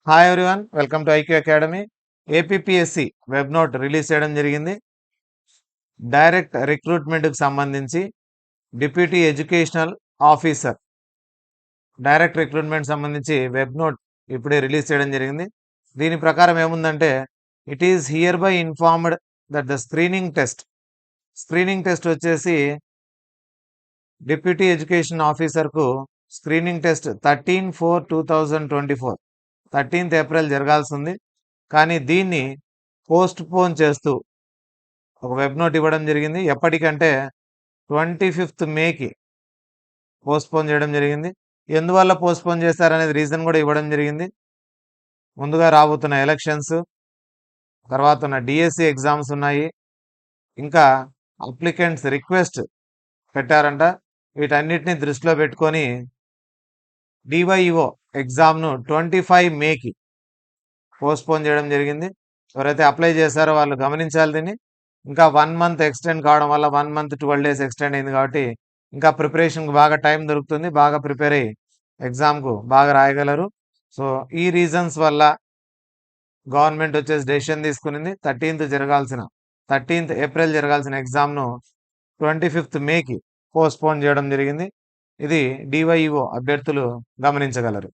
Hi everyone, welcome to IQ academy. APPSC web note release చేయడం జరిగింది. Direct రిక్రూట్మెంట్కి సంబంధించి deputy educational officer direct recruitment సంబంధించి web note ఇప్పుడే రిలీజ్ చేయడం జరిగింది. దీని ప్రకారం ఏముందంటే, it is hereby informed that the screening test వచ్చేసి డిప్యూటీ ఎడ్యుకేషన్ ఆఫీసర్కు స్క్రీనింగ్ టెస్ట్ 13/4/2024 13th ఏప్రిల్ జరగాల్సి ఉంది. కానీ దీన్ని పోస్ట్ పోన్ చేస్తూ ఒక వెబ్ నోట్ ఇవ్వడం జరిగింది. ఎప్పటికంటే 25th మేకి పోస్ట్ పోన్ చేయడం జరిగింది. ఎందువల్ల పోస్ట్ పోన్ చేస్తారనేది రీజన్ కూడా ఇవ్వడం జరిగింది. ముందుగా రాబోతున్న ఎలక్షన్స్, తర్వాత ఉన్న డిఎస్సి ఎగ్జామ్స్ ఉన్నాయి, ఇంకా అప్లికెంట్స్ రిక్వెస్ట్ పెట్టారంట. వీటన్నిటిని దృష్టిలో పెట్టుకొని డివైఓ ఎగ్జామ్ను 25 మేకి పోస్ట్పోన్ చేయడం జరిగింది. ఎవరైతే అప్లై చేశారో వాళ్ళు గమనించాలి దీన్ని. ఇంకా 1 మంత్ ఎక్స్టెండ్ కావడం వల్ల 1 మంత్ 12 డేస్ ఎక్స్టెండ్ అయింది కాబట్టి ఇంకా ప్రిపరేషన్కి బాగా టైం దొరుకుతుంది. బాగా ప్రిపేర్ అయ్యి ఎగ్జామ్కు బాగా రాయగలరు. సో ఈ రీజన్స్ వల్ల గవర్నమెంట్ వచ్చేసి డెసిషన్ తీసుకునింది. 13th ఏప్రిల్ జరగాల్సిన ఎగ్జామ్ను 25th మేకి పోస్ట్పోన్ చేయడం జరిగింది. ఇది డివైఓ అభ్యర్థులు గమనించగలరు.